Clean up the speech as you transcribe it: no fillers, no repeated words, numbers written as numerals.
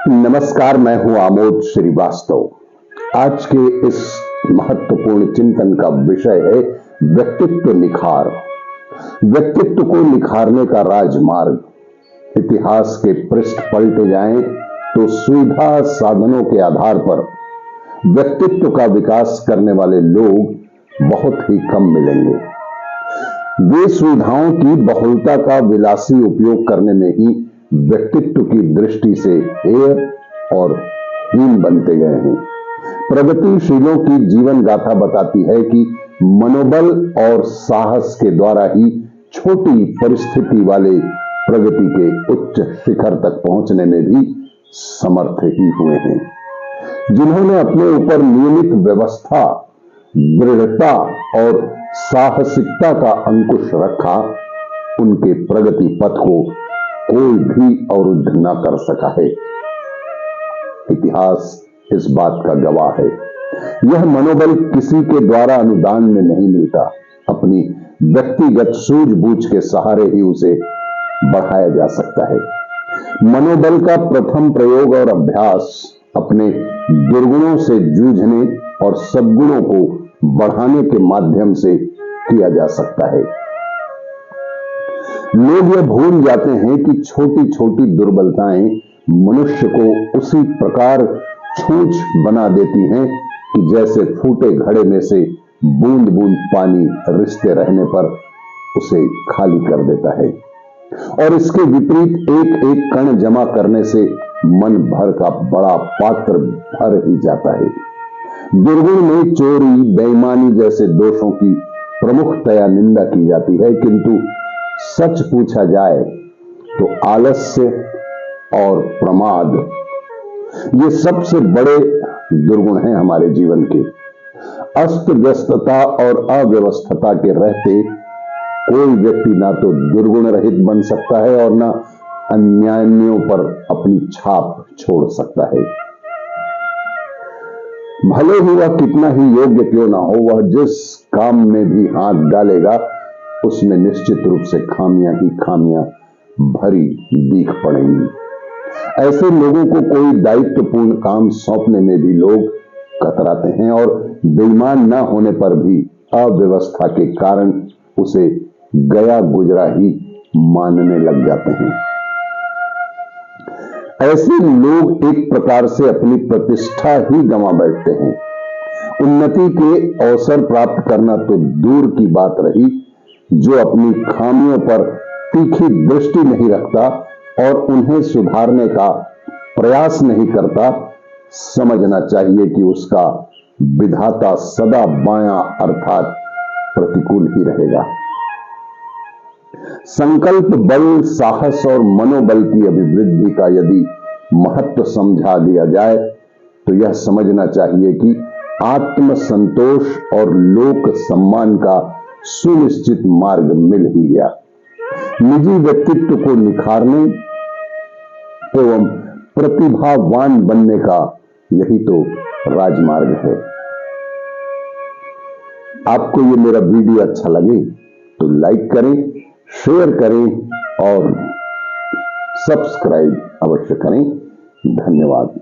नमस्कार, मैं हूं आमोद श्रीवास्तव। आज के इस महत्वपूर्ण चिंतन का विषय है व्यक्तित्व निखार। व्यक्तित्व को निखारने का राजमार्ग। इतिहास के पृष्ठ पलटे जाएं तो सुविधा साधनों के आधार पर व्यक्तित्व का विकास करने वाले लोग बहुत ही कम मिलेंगे। वे सुविधाओं की बहुलता का विलासी उपयोग करने में ही व्यक्तित्व की दृष्टि से हेय और हीन बनते गए हैं। प्रगतिशीलों की जीवन गाथा बताती है कि मनोबल और साहस के द्वारा ही छोटी परिस्थिति वाले प्रगति के उच्च शिखर तक पहुंचने में भी समर्थ ही हुए हैं। जिन्होंने अपने ऊपर नियमित व्यवस्था, दृढ़ता और साहसिकता का अंकुश रखा, उनके प्रगति पथ को कोई भी अवरुद्ध न कर सका है। इतिहास इस बात का गवाह है। यह मनोबल किसी के द्वारा अनुदान में नहीं मिलता, अपनी व्यक्तिगत सूझबूझ के सहारे ही उसे बढ़ाया जा सकता है। मनोबल का प्रथम प्रयोग और अभ्यास अपने दुर्गुणों से जूझने और सद्गुणों को बढ़ाने के माध्यम से किया जा सकता है। लोग यह भूल जाते हैं कि छोटी छोटी दुर्बलताएं मनुष्य को उसी प्रकार छूछ बना देती हैं कि जैसे फूटे घड़े में से बूंद बूंद पानी रिसते रहने पर उसे खाली कर देता है, और इसके विपरीत एक एक कण जमा करने से मन भर का बड़ा पात्र भर ही जाता है। दुर्गुण में चोरी, बेईमानी जैसे दोषों की प्रमुखतया निंदा की जाती है, किंतु सच पूछा जाए तो आलस्य और प्रमाद ये सबसे बड़े दुर्गुण हैं हमारे जीवन के। अस्त व्यस्तता और अव्यवस्थता के रहते कोई व्यक्ति ना तो दुर्गुण रहित बन सकता है और ना अन्यायों पर अपनी छाप छोड़ सकता है। भले ही वह कितना ही योग्य क्यों ना हो, वह जिस काम में भी हाथ डालेगा उसमें निश्चित रूप से खामियां ही खामियां भरी दिख पड़ेंगी। ऐसे लोगों को कोई दायित्वपूर्ण काम सौंपने में भी लोग कतराते हैं और बेईमान न होने पर भी अव्यवस्था के कारण उसे गया गुजरा ही मानने लग जाते हैं। ऐसे लोग एक प्रकार से अपनी प्रतिष्ठा ही गंवा बैठते हैं। उन्नति के अवसर प्राप्त करना तो दूर की बात रही, जो अपनी खामियों पर तीखी दृष्टि नहीं रखता और उन्हें सुधारने का प्रयास नहीं करता, समझना चाहिए कि उसका विधाता सदा बायां अर्थात प्रतिकूल ही रहेगा। संकल्प बल, साहस और मनोबल की अभिवृद्धि का यदि महत्व समझा दिया जाए तो यह समझना चाहिए कि आत्म संतोष और लोक सम्मान का सुनिश्चित मार्ग मिल ही गया। निजी व्यक्तित्व को निखारने एवं प्रतिभावान बनने का यही तो राजमार्ग है। आपको ये मेरा वीडियो अच्छा लगे तो लाइक करें, शेयर करें और सब्सक्राइब अवश्य करें। धन्यवाद।